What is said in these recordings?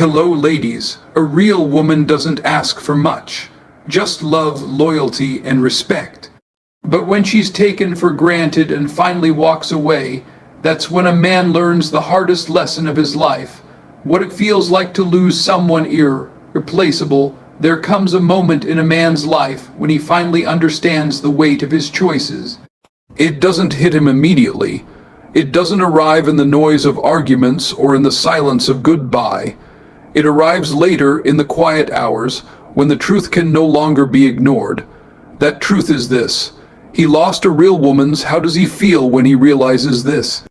Hello, ladies. A real woman doesn't ask for much. Just love, loyalty, and respect. But when she's taken for granted and finally walks away, that's when a man learns the hardest lesson of his life. What it feels like to lose someone irreplaceable. There comes a moment in a man's life when he finally understands the weight of his choices. It doesn't hit him immediately. It doesn't arrive in the noise of arguments or in the silence of goodbye. It arrives later in the quiet hours when the truth can no longer be ignored. That truth is this. He lost a real woman's. How does he feel when he realizes this?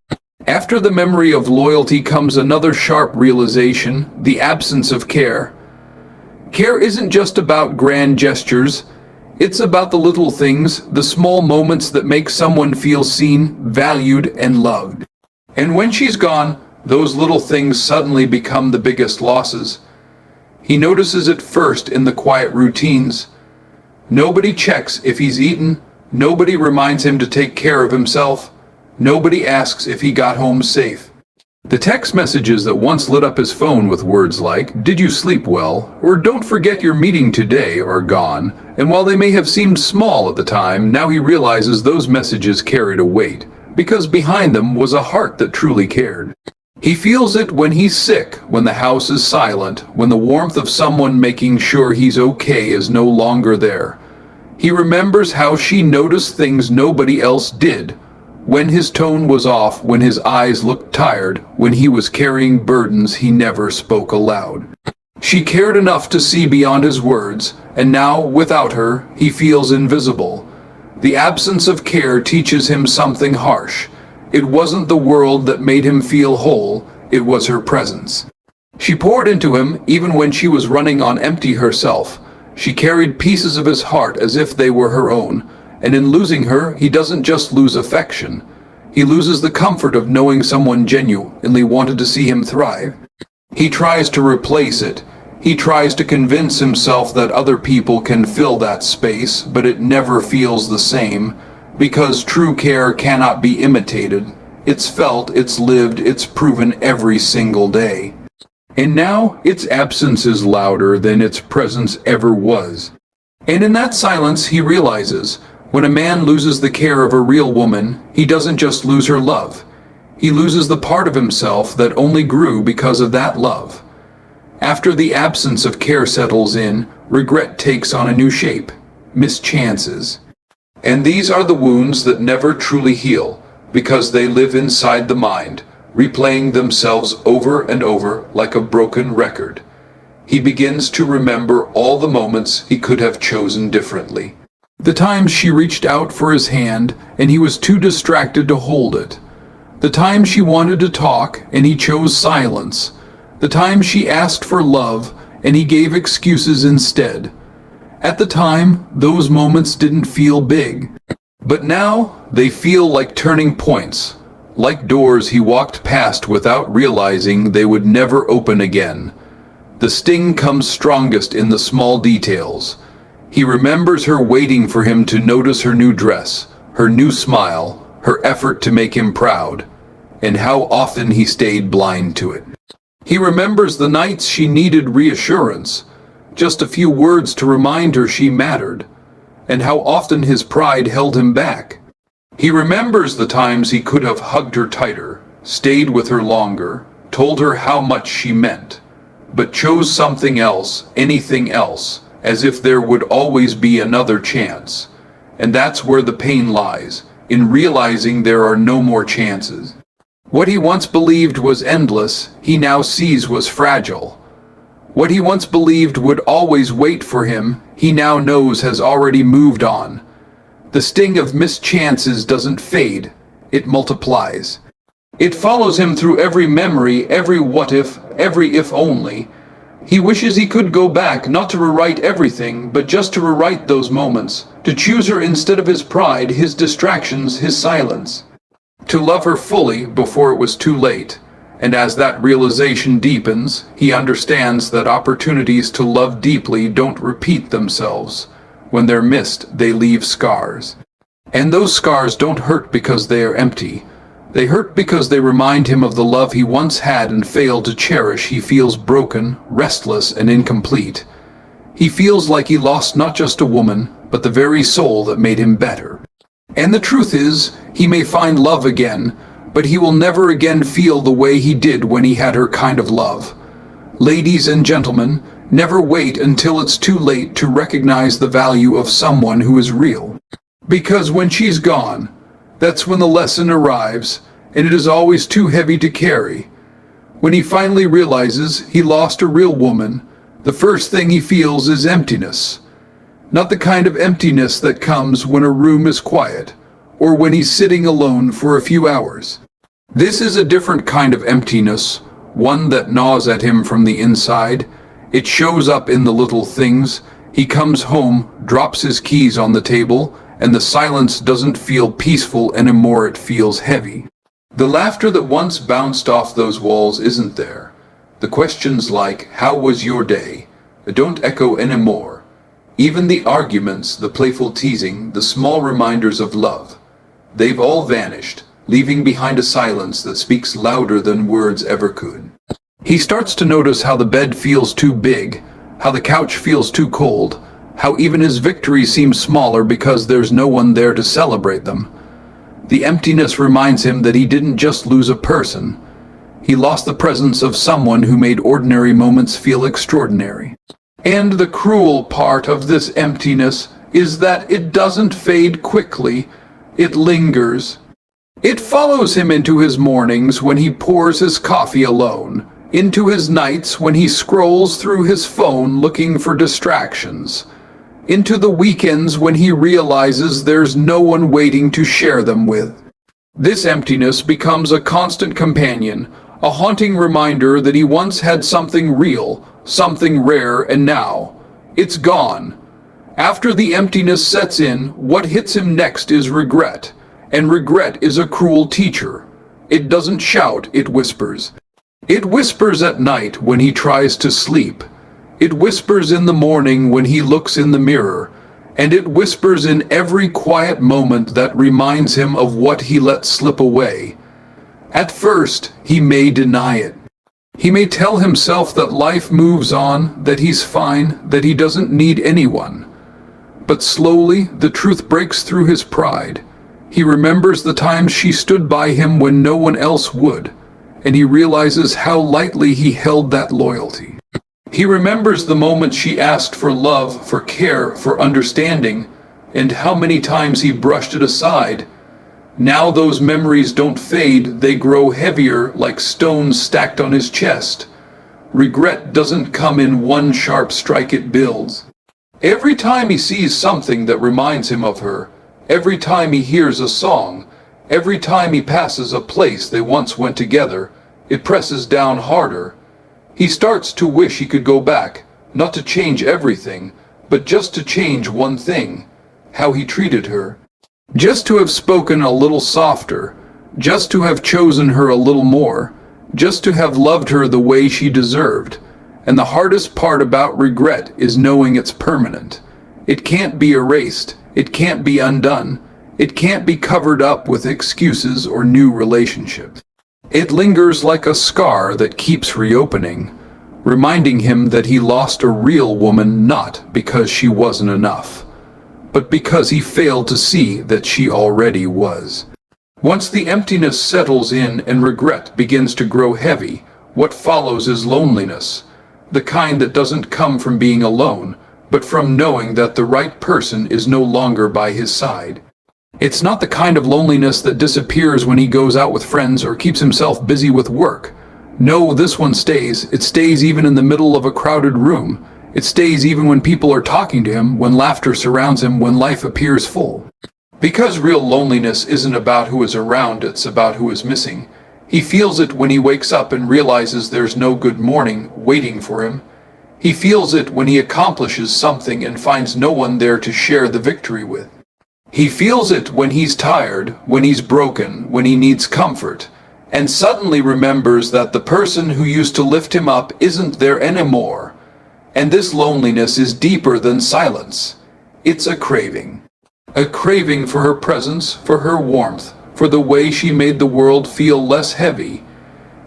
After the memory of loyalty comes another sharp realization, the absence of care. Care isn't just about grand gestures. It's about the little things, the small moments that make someone feel seen, valued, and loved. And when she's gone, those little things suddenly become the biggest losses. He notices it first in the quiet routines. Nobody checks if he's eaten. Nobody reminds him to take care of himself. Nobody asks if he got home safe. The text messages that once lit up his phone with words like, "Did you sleep well?" or "Don't forget your meeting today," are gone. And while they may have seemed small at the time, now he realizes those messages carried a weight, because behind them was a heart that truly cared. He feels it when he's sick, when the house is silent, when the warmth of someone making sure he's okay is no longer there. He remembers how she noticed things nobody else did. When his tone was off, when his eyes looked tired, when he was carrying burdens he never spoke aloud. She cared enough to see beyond his words, and now, without her, he feels invisible. The absence of care teaches him something harsh. It wasn't the world that made him feel whole, it was her presence. She poured into him even when she was running on empty herself. She carried pieces of his heart as if they were her own. And in losing her, he doesn't just lose affection. He loses the comfort of knowing someone genuinely wanted to see him thrive. He tries to replace it. He tries to convince himself that other people can fill that space, but it never feels the same, because true care cannot be imitated. It's felt, it's lived, it's proven every single day. And now, its absence is louder than its presence ever was. And in that silence, he realizes, when a man loses the care of a real woman, he doesn't just lose her love. He loses the part of himself that only grew because of that love. After the absence of care settles in, regret takes on a new shape, mischances. And these are the wounds that never truly heal, because they live inside the mind, replaying themselves over and over like a broken record. He begins to remember all the moments he could have chosen differently. The times she reached out for his hand and he was too distracted to hold it. The times she wanted to talk and he chose silence. The times she asked for love and he gave excuses instead. At the time, those moments didn't feel big. But now, they feel like turning points, like doors he walked past without realizing they would never open again. The sting comes strongest in the small details. He remembers her waiting for him to notice her new dress, her new smile, her effort to make him proud, and how often he stayed blind to it. He remembers the nights she needed reassurance, just a few words to remind her she mattered, and how often his pride held him back. He remembers the times he could have hugged her tighter, stayed with her longer, told her how much she meant, but chose something else, anything else, as if there would always be another chance. And that's where the pain lies, in realizing there are no more chances. What he once believed was endless, he now sees was fragile. What he once believed would always wait for him, he now knows has already moved on. The sting of missed chances doesn't fade, it multiplies. It follows him through every memory, every what if, every if only. He wishes he could go back, not to rewrite everything, but just to rewrite those moments, to choose her instead of his pride, his distractions, his silence. To love her fully before it was too late. And as that realization deepens, he understands that opportunities to love deeply don't repeat themselves. When they're missed, they leave scars. And those scars don't hurt because they are empty. They hurt because they remind him of the love he once had and failed to cherish. He feels broken, restless, and incomplete. He feels like he lost not just a woman, but the very soul that made him better. And the truth is, he may find love again, but he will never again feel the way he did when he had her kind of love. Ladies and gentlemen, never wait until it's too late to recognize the value of someone who is real. Because when she's gone, that's when the lesson arrives, and it is always too heavy to carry. When he finally realizes he lost a real woman, the first thing he feels is emptiness. Not the kind of emptiness that comes when a room is quiet, or when he's sitting alone for a few hours. This is a different kind of emptiness, one that gnaws at him from the inside. It shows up in the little things. He comes home, drops his keys on the table, and the silence doesn't feel peaceful anymore, it feels heavy. The laughter that once bounced off those walls isn't there. The questions like, "How was your day?" don't echo anymore. Even the arguments, the playful teasing, the small reminders of love, they've all vanished, leaving behind a silence that speaks louder than words ever could. He starts to notice how the bed feels too big, how the couch feels too cold, how even his victories seem smaller because there's no one there to celebrate them. The emptiness reminds him that he didn't just lose a person. He lost the presence of someone who made ordinary moments feel extraordinary. And the cruel part of this emptiness is that it doesn't fade quickly. It lingers. It follows him into his mornings when he pours his coffee alone, into his nights when he scrolls through his phone looking for distractions, into the weekends when he realizes there's no one waiting to share them with. This emptiness becomes a constant companion, a haunting reminder that he once had something real, something rare, and now it's gone. After the emptiness sets in, what hits him next is regret, and regret is a cruel teacher. It doesn't shout, it whispers. It whispers at night when he tries to sleep. It whispers in the morning when he looks in the mirror, and it whispers in every quiet moment that reminds him of what he let slip away. At first, he may deny it. He may tell himself that life moves on, that he's fine, that he doesn't need anyone. But slowly, the truth breaks through his pride. He remembers the times she stood by him when no one else would, and he realizes how lightly he held that loyalty. He remembers the moments she asked for love, for care, for understanding, and how many times he brushed it aside. Now those memories don't fade, they grow heavier like stones stacked on his chest. Regret doesn't come in one sharp strike, it builds. Every time he sees something that reminds him of her, every time he hears a song, every time he passes a place they once went together, it presses down harder. He starts to wish he could go back, not to change everything, but just to change one thing, how he treated her. Just to have spoken a little softer, just to have chosen her a little more, just to have loved her the way she deserved. And the hardest part about regret is knowing it's permanent. It can't be erased, it can't be undone, it can't be covered up with excuses or new relationships. It lingers like a scar that keeps reopening, reminding him that he lost a real woman not because she wasn't enough, but because he failed to see that she already was. Once the emptiness settles in and regret begins to grow heavy, what follows is loneliness, the kind that doesn't come from being alone, but from knowing that the right person is no longer by his side. It's not the kind of loneliness that disappears when he goes out with friends or keeps himself busy with work. No, this one stays. It stays even in the middle of a crowded room. It stays even when people are talking to him, when laughter surrounds him, when life appears full. Because real loneliness isn't about who is around, it's about who is missing. He feels it when he wakes up and realizes there's no good morning waiting for him. He feels it when he accomplishes something and finds no one there to share the victory with. He feels it when he's tired, when he's broken, when he needs comfort, and suddenly remembers that the person who used to lift him up isn't there anymore. And this loneliness is deeper than silence. It's a craving. A craving for her presence, for her warmth, for the way she made the world feel less heavy.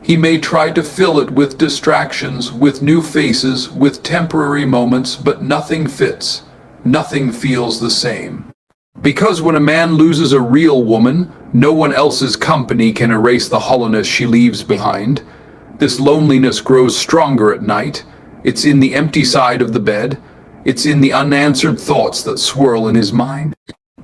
He may try to fill it with distractions, with new faces, with temporary moments, but nothing fits. Nothing feels the same. Because when a man loses a real woman, no one else's company can erase the hollowness she leaves behind. This loneliness grows stronger at night. It's in the empty side of the bed. It's in the unanswered thoughts that swirl in his mind.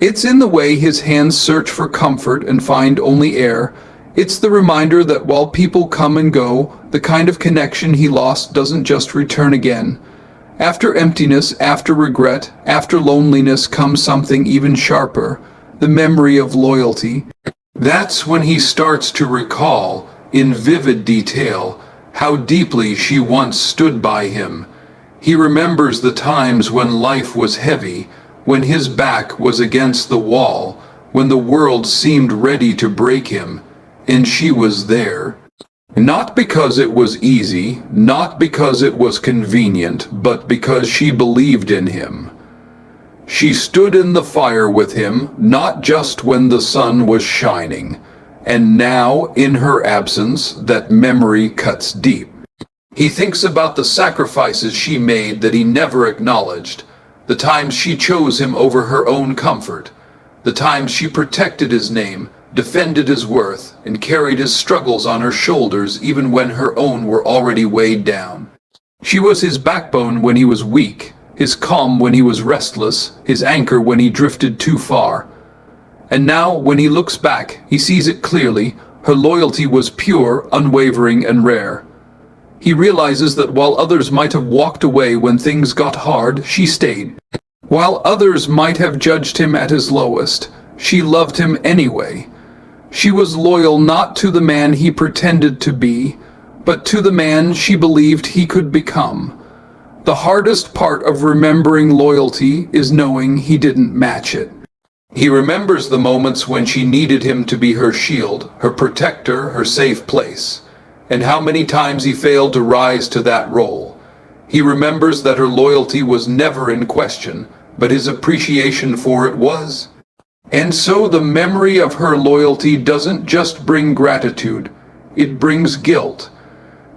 It's in the way his hands search for comfort and find only air. It's the reminder that while people come and go, the kind of connection he lost doesn't just return again. After emptiness, after regret, after loneliness comes something even sharper, the memory of loyalty. That's when he starts to recall, in vivid detail, how deeply she once stood by him. He remembers the times when life was heavy, when his back was against the wall, when the world seemed ready to break him, and she was there. Not because it was easy, not because it was convenient, but because she believed in him. She stood in the fire with him, not just when the sun was shining. And now, in her absence, that memory cuts deep. He thinks about the sacrifices she made that he never acknowledged, the times she chose him over her own comfort, the times she protected his name, defended his worth, and carried his struggles on her shoulders even when her own were already weighed down. She was his backbone when he was weak, his calm when he was restless, his anchor when he drifted too far. And now, when he looks back, he sees it clearly. Her loyalty was pure, unwavering, and rare. He realizes that while others might have walked away when things got hard, she stayed. While others might have judged him at his lowest, she loved him anyway. She was loyal not to the man he pretended to be, but to the man she believed he could become. The hardest part of remembering loyalty is knowing he didn't match it. He remembers the moments when she needed him to be her shield, her protector, her safe place, and how many times he failed to rise to that role. He remembers that her loyalty was never in question, but his appreciation for it was. And so the memory of her loyalty doesn't just bring gratitude, it brings guilt.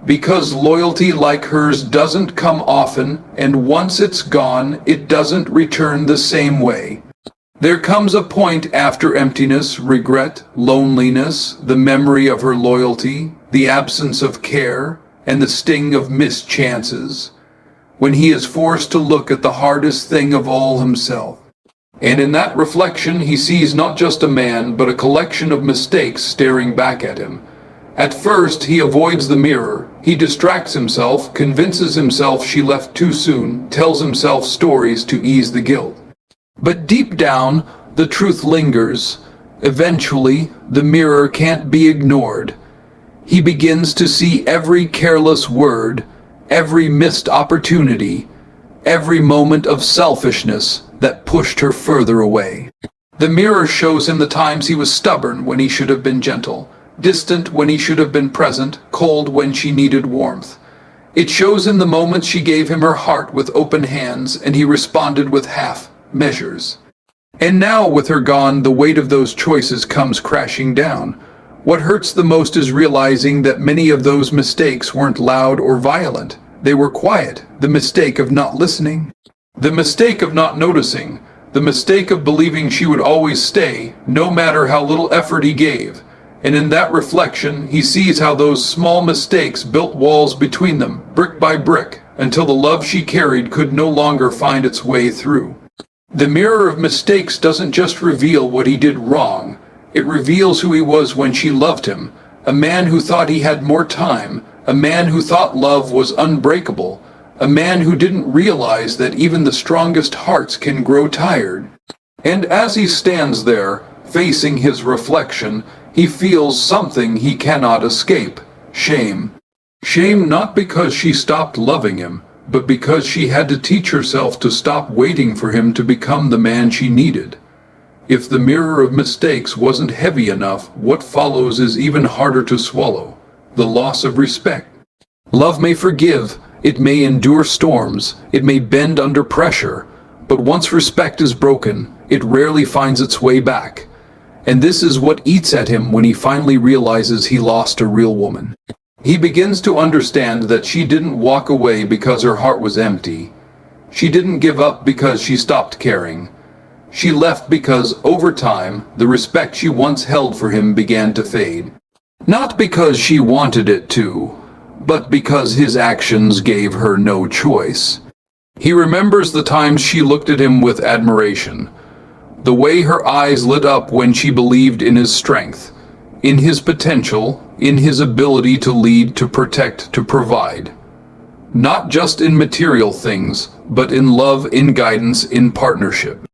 Because loyalty like hers doesn't come often, and once it's gone, it doesn't return the same way. There comes a point after emptiness, regret, loneliness, the memory of her loyalty, the absence of care, and the sting of missed chances, when he is forced to look at the hardest thing of all himself. And in that reflection he sees not just a man, but a collection of mistakes staring back at him. At first he avoids the mirror, he distracts himself, convinces himself she left too soon, tells himself stories to ease the guilt. But deep down, the truth lingers. Eventually, the mirror can't be ignored. He begins to see every careless word, every missed opportunity, every moment of selfishness that pushed her further away. The mirror shows him the times he was stubborn when he should have been gentle, distant when he should have been present, cold when she needed warmth. It shows him the moments she gave him her heart with open hands, and he responded with half measures. And now, with her gone, the weight of those choices comes crashing down. What hurts the most is realizing that many of those mistakes weren't loud or violent. They were quiet. The mistake of not listening. The mistake of not noticing. The mistake of believing she would always stay, no matter how little effort he gave. And in that reflection, he sees how those small mistakes built walls between them, brick by brick, until the love she carried could no longer find its way through. The mirror of mistakes doesn't just reveal what he did wrong. It reveals who he was when she loved him. A man who thought he had more time. A man who thought love was unbreakable. A man who didn't realize that even the strongest hearts can grow tired. And as he stands there, facing his reflection, he feels something he cannot escape. Shame. Shame not because she stopped loving him, but because she had to teach herself to stop waiting for him to become the man she needed. If the mirror of mistakes wasn't heavy enough, what follows is even harder to swallow: the loss of respect. Love may forgive, it may endure storms, it may bend under pressure, but once respect is broken, it rarely finds its way back. And this is what eats at him when he finally realizes he lost a real woman. He begins to understand that she didn't walk away because her heart was empty. She didn't give up because she stopped caring. She left because, over time, the respect she once held for him began to fade. Not because she wanted it to, but because his actions gave her no choice. He remembers the times she looked at him with admiration, the way her eyes lit up when she believed in his strength, in his potential, in his ability to lead, to protect, to provide. Not just in material things, but in love, in guidance, in partnership.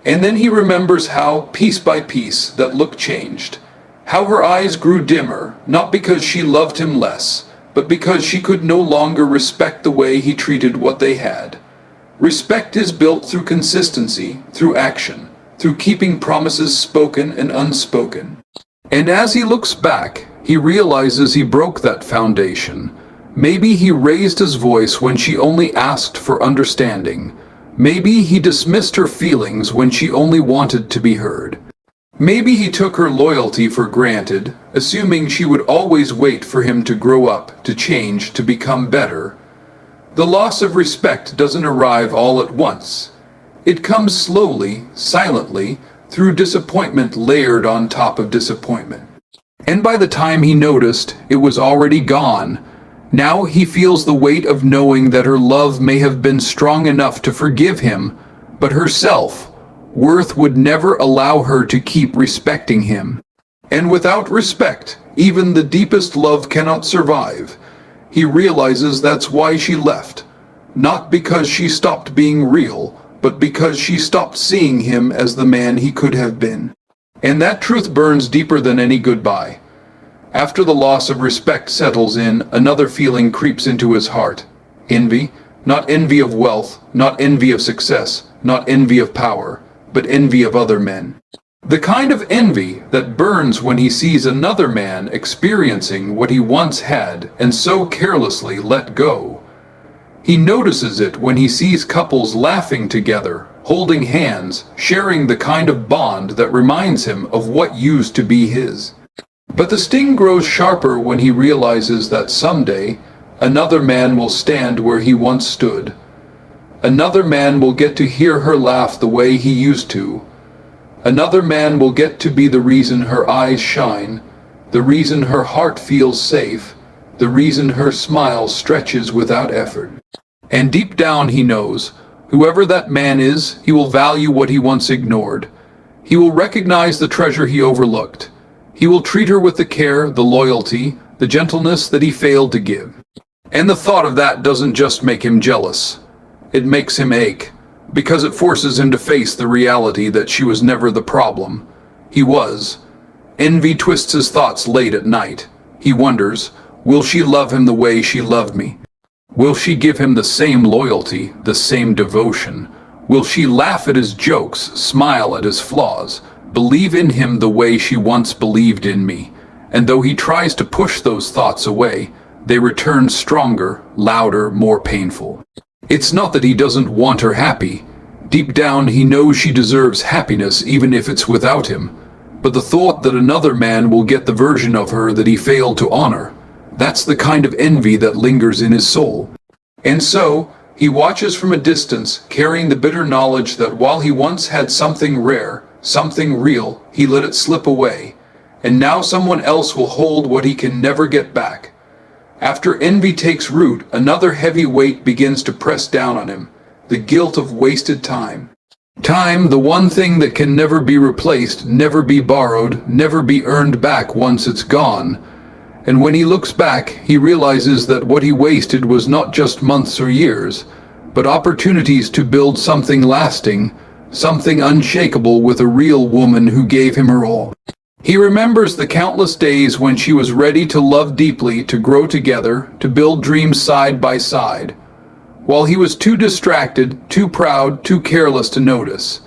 And then he remembers how, piece by piece, that look changed. How her eyes grew dimmer, not because she loved him less, but because she could no longer respect the way he treated what they had. Respect is built through consistency, through action, through keeping promises spoken and unspoken. And as he looks back, he realizes he broke that foundation. Maybe he raised his voice when she only asked for understanding. Maybe he dismissed her feelings when she only wanted to be heard. Maybe he took her loyalty for granted, assuming she would always wait for him to grow up, to change, to become better. The loss of respect doesn't arrive all at once. It comes slowly, silently, through disappointment layered on top of disappointment. And by the time he noticed, it was already gone. Now he feels the weight of knowing that her love may have been strong enough to forgive him, but her self-worth would never allow her to keep respecting him. And without respect, even the deepest love cannot survive. He realizes that's why she left. Not because she stopped being real, but because she stopped seeing him as the man he could have been. And that truth burns deeper than any goodbye. After the loss of respect settles in, another feeling creeps into his heart. Envy. Not envy of wealth, not envy of success, not envy of power, but envy of other men. The kind of envy that burns when he sees another man experiencing what he once had and so carelessly let go. He notices it when he sees couples laughing together, holding hands, sharing the kind of bond that reminds him of what used to be his. But the sting grows sharper when he realizes that someday another man will stand where he once stood. Another man will get to hear her laugh the way he used to. Another man will get to be the reason her eyes shine, the reason her heart feels safe, the reason her smile stretches without effort. And deep down he knows, whoever that man is, he will value what he once ignored. He will recognize the treasure he overlooked. He will treat her with the care, the loyalty, the gentleness that he failed to give. And the thought of that doesn't just make him jealous. It makes him ache, because it forces him to face the reality that she was never the problem. He was. Envy twists his thoughts late at night. He wonders, will she love him the way she loved me? Will she give him the same loyalty, the same devotion? Will she laugh at his jokes, smile at his flaws, believe in him the way she once believed in me? And though he tries to push those thoughts away, they return stronger, louder, more painful. It's not that he doesn't want her happy. Deep down he knows she deserves happiness even if it's without him. But the thought that another man will get the version of her that he failed to honor, that's the kind of envy that lingers in his soul. And so, he watches from a distance, carrying the bitter knowledge that while he once had something rare, something real, he let it slip away. And now someone else will hold what he can never get back. After envy takes root, another heavy weight begins to press down on him, the guilt of wasted time. Time, the one thing that can never be replaced, never be borrowed, never be earned back once it's gone. And when he looks back, he realizes that what he wasted was not just months or years, but opportunities to build something lasting, something unshakable with a real woman who gave him her all. He remembers the countless days when she was ready to love deeply, to grow together, to build dreams side by side, while he was too distracted, too proud, too careless to notice.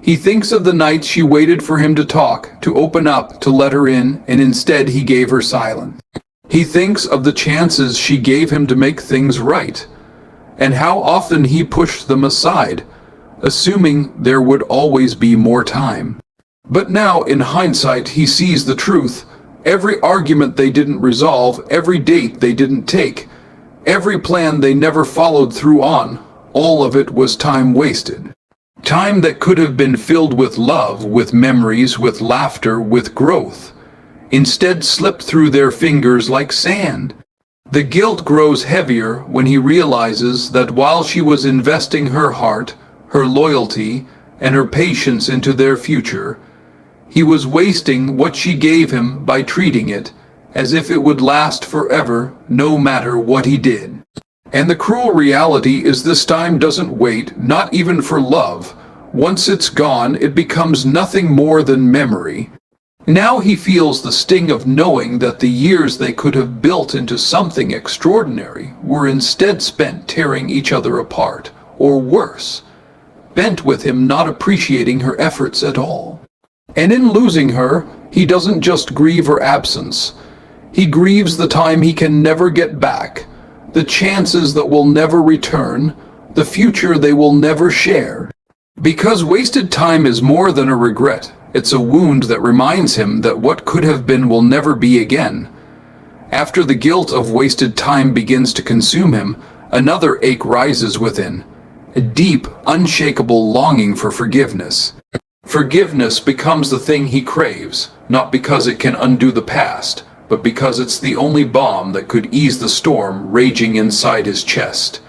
He thinks of the nights she waited for him to talk, to open up, to let her in, and instead he gave her silence. He thinks of the chances she gave him to make things right, and how often he pushed them aside, assuming there would always be more time. But now, in hindsight, he sees the truth. Every argument they didn't resolve, every date they didn't take, every plan they never followed through on, all of it was time wasted. Time that could have been filled with love, with memories, with laughter, with growth. Instead slipped through their fingers like sand. The guilt grows heavier when he realizes that while she was investing her heart, her loyalty, and her patience into their future, he was wasting what she gave him by treating it as if it would last forever, no matter what he did. And the cruel reality is this time doesn't wait, not even for love. Once it's gone, it becomes nothing more than memory. Now he feels the sting of knowing that the years they could have built into something extraordinary were instead spent tearing each other apart, or worse, bent with him not appreciating her efforts at all. And in losing her, he doesn't just grieve her absence. He grieves the time he can never get back, the chances that will never return, the future they will never share. Because wasted time is more than a regret. It's a wound that reminds him that what could have been will never be again. After the guilt of wasted time begins to consume him, another ache rises within, a deep, unshakable longing for forgiveness. Forgiveness becomes the thing he craves, not because it can undo the past, but because it's the only balm that could ease the storm raging inside his chest.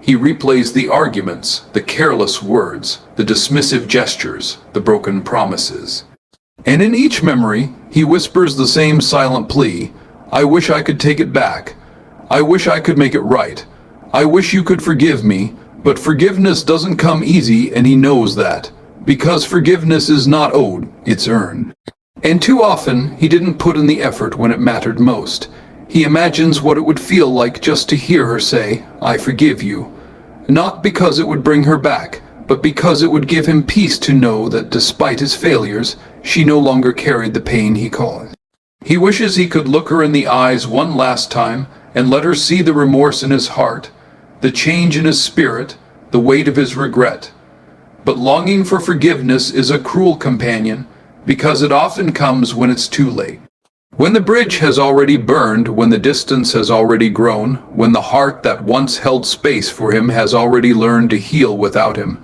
He replays the arguments, the careless words, the dismissive gestures, the broken promises. And in each memory, he whispers the same silent plea, "I wish I could take it back. I wish I could make it right. I wish you could forgive me." But forgiveness doesn't come easy, and he knows that. Because forgiveness is not owed, it's earned. And too often, he didn't put in the effort when it mattered most. He imagines what it would feel like just to hear her say, "I forgive you." Not because it would bring her back, but because it would give him peace to know that despite his failures, she no longer carried the pain he caused. He wishes he could look her in the eyes one last time and let her see the remorse in his heart, the change in his spirit, the weight of his regret. But longing for forgiveness is a cruel companion, because it often comes when it's too late. When the bridge has already burned, when the distance has already grown, when the heart that once held space for him has already learned to heal without him.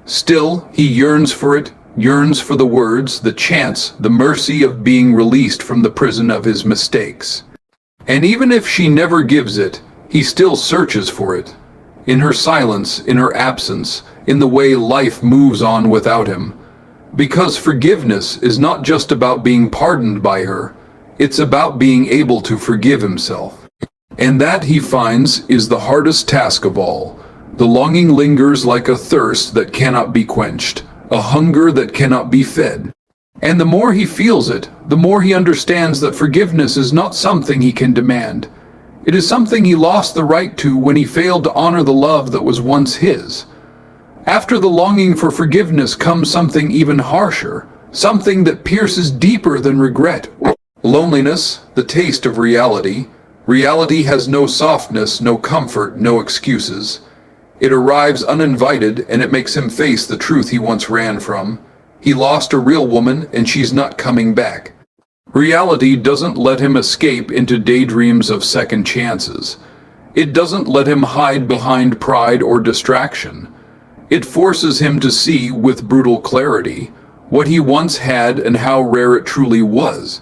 Still, he yearns for it, yearns for the words, the chance, the mercy of being released from the prison of his mistakes. And even if she never gives it, he still searches for it. In her silence, in her absence, in the way life moves on without him. Because forgiveness is not just about being pardoned by her, it's about being able to forgive himself. And that, he finds, is the hardest task of all. The longing lingers like a thirst that cannot be quenched, a hunger that cannot be fed. And the more he feels it, the more he understands that forgiveness is not something he can demand. It is something he lost the right to when he failed to honor the love that was once his. After the longing for forgiveness comes something even harsher, something that pierces deeper than regret. Loneliness, the taste of reality. Reality has no softness, no comfort, no excuses. It arrives uninvited, and it makes him face the truth he once ran from. He lost a real woman, and she's not coming back. Reality doesn't let him escape into daydreams of second chances. It doesn't let him hide behind pride or distraction. It forces him to see with brutal clarity what he once had and how rare it truly was.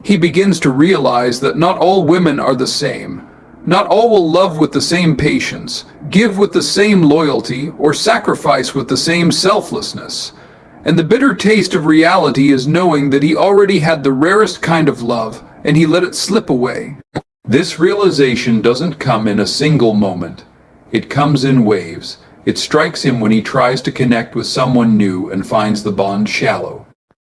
He begins to realize that not all women are the same. Not all will love with the same patience, give with the same loyalty, or sacrifice with the same selflessness. And the bitter taste of reality is knowing that he already had the rarest kind of love, and he let it slip away. This realization doesn't come in a single moment. It comes in waves. It strikes him when he tries to connect with someone new and finds the bond shallow.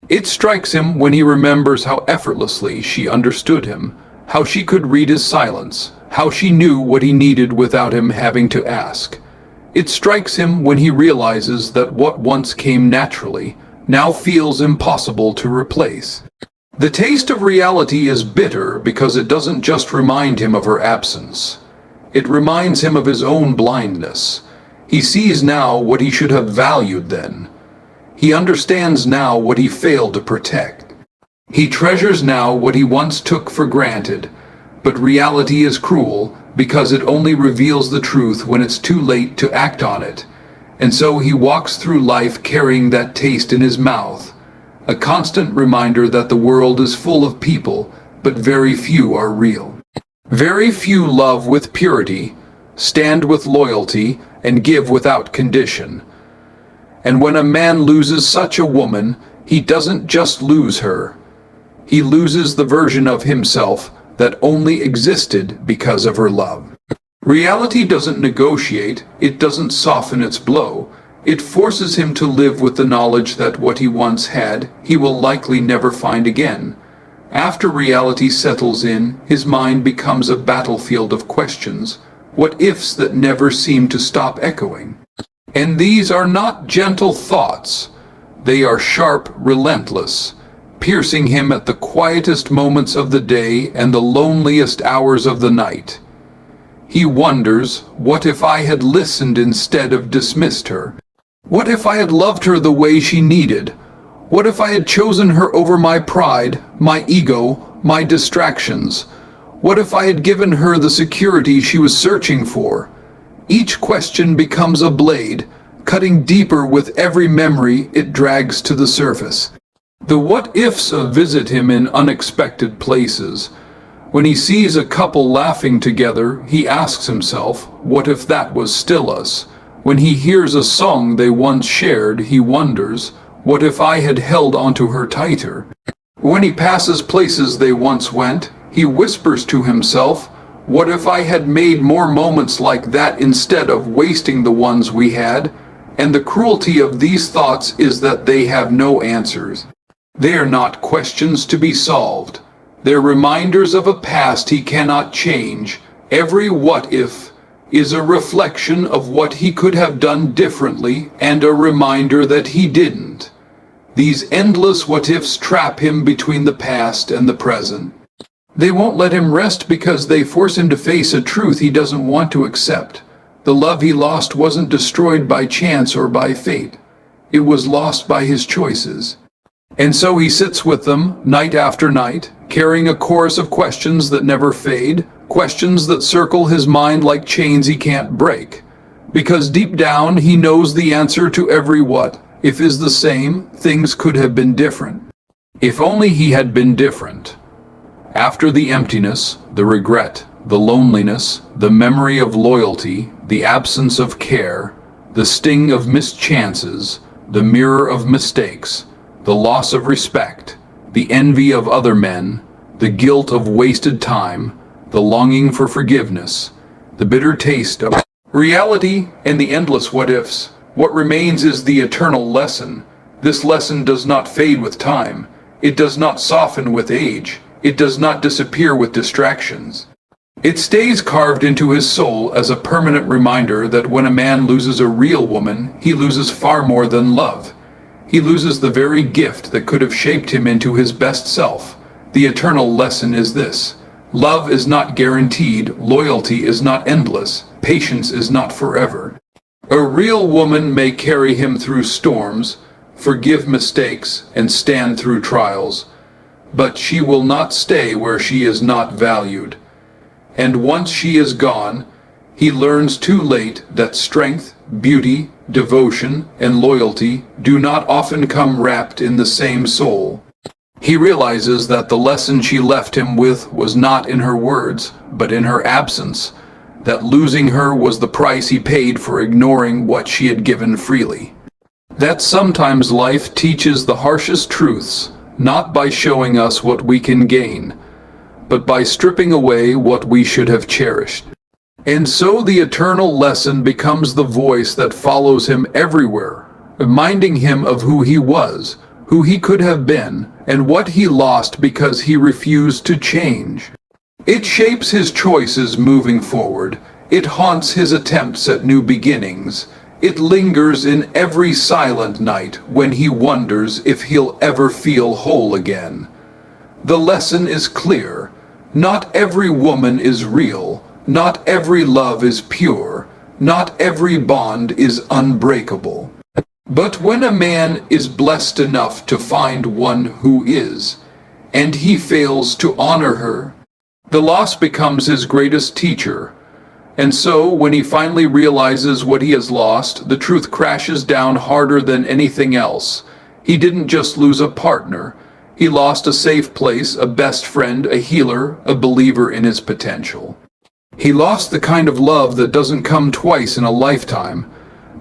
It strikes him when he remembers how effortlessly she understood him, how she could read his silence, how she knew what he needed without him having to ask. It strikes him when he realizes that what once came naturally now feels impossible to replace. The taste of reality is bitter because it doesn't just remind him of her absence. It reminds him of his own blindness. He sees now what he should have valued then. He understands now what he failed to protect. He treasures now what he once took for granted. But reality is cruel because it only reveals the truth when it's too late to act on it. And so he walks through life carrying that taste in his mouth, a constant reminder that the world is full of people, but very few are real. Very few love with purity, stand with loyalty, and give without condition. And when a man loses such a woman, he doesn't just lose her. He loses the version of himself that only existed because of her love. Reality doesn't negotiate, it doesn't soften its blow. It forces him to live with the knowledge that what he once had, he will likely never find again. After reality settles in, his mind becomes a battlefield of questions, what-ifs that never seem to stop echoing. And these are not gentle thoughts. They are sharp, relentless, piercing him at the quietest moments of the day and the loneliest hours of the night. He wonders, what if I had listened instead of dismissed her? What if I had loved her the way she needed? What if I had chosen her over my pride, my ego, my distractions? What if I had given her the security she was searching for? Each question becomes a blade, cutting deeper with every memory it drags to the surface. The what-ifs visit him in unexpected places. When he sees a couple laughing together, he asks himself, what if that was still us? When he hears a song they once shared, he wonders, what if I had held onto her tighter? When he passes places they once went, he whispers to himself, what if I had made more moments like that instead of wasting the ones we had? And the cruelty of these thoughts is that they have no answers. They are not questions to be solved. They're reminders of a past he cannot change. Every what-if is a reflection of what he could have done differently and a reminder that he didn't. These endless what-ifs trap him between the past and the present. They won't let him rest because they force him to face a truth he doesn't want to accept. The love he lost wasn't destroyed by chance or by fate. It was lost by his choices. And so he sits with them, night after night, carrying a chorus of questions that never fade, questions that circle his mind like chains he can't break. Because deep down, he knows the answer to every what if is the same, things could have been different. If only he had been different. After the emptiness, the regret, the loneliness, the memory of loyalty, the absence of care, the sting of missed chances, the mirror of mistakes, the loss of respect, the envy of other men, the guilt of wasted time, the longing for forgiveness, the bitter taste of reality, and the endless what-ifs, what remains is the eternal lesson. This lesson does not fade with time. It does not soften with age. It does not disappear with distractions. It stays carved into his soul as a permanent reminder that when a man loses a real woman, he loses far more than love. He loses the very gift that could have shaped him into his best self. The eternal lesson is this: love is not guaranteed, loyalty is not endless, patience is not forever. A real woman may carry him through storms, forgive mistakes, and stand through trials, but she will not stay where she is not valued. And once she is gone, he learns too late that strength, beauty, devotion, and loyalty do not often come wrapped in the same soul. He realizes that the lesson she left him with was not in her words, but in her absence, that losing her was the price he paid for ignoring what she had given freely. That sometimes life teaches the harshest truths, not by showing us what we can gain, but by stripping away what we should have cherished. And so the eternal lesson becomes the voice that follows him everywhere, reminding him of who he was, who he could have been, and what he lost because he refused to change. It shapes his choices moving forward. It haunts his attempts at new beginnings. It lingers in every silent night when he wonders if he'll ever feel whole again. The lesson is clear. Not every woman is real. Not every love is pure. Not every bond is unbreakable. But when a man is blessed enough to find one who is, and he fails to honor her, the loss becomes his greatest teacher. And so, when he finally realizes what he has lost, the truth crashes down harder than anything else. He didn't just lose a partner. He lost a safe place, a best friend, a healer, a believer in his potential. He lost the kind of love that doesn't come twice in a lifetime.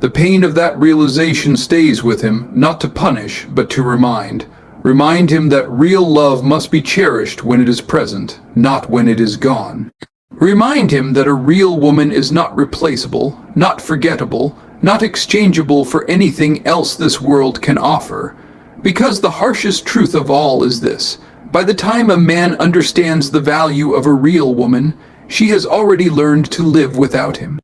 The pain of that realization stays with him, not to punish, but to remind. Remind him that real love must be cherished when it is present, not when it is gone. Remind him that a real woman is not replaceable, not forgettable, not exchangeable for anything else this world can offer. Because the harshest truth of all is this: by the time a man understands the value of a real woman, she has already learned to live without him.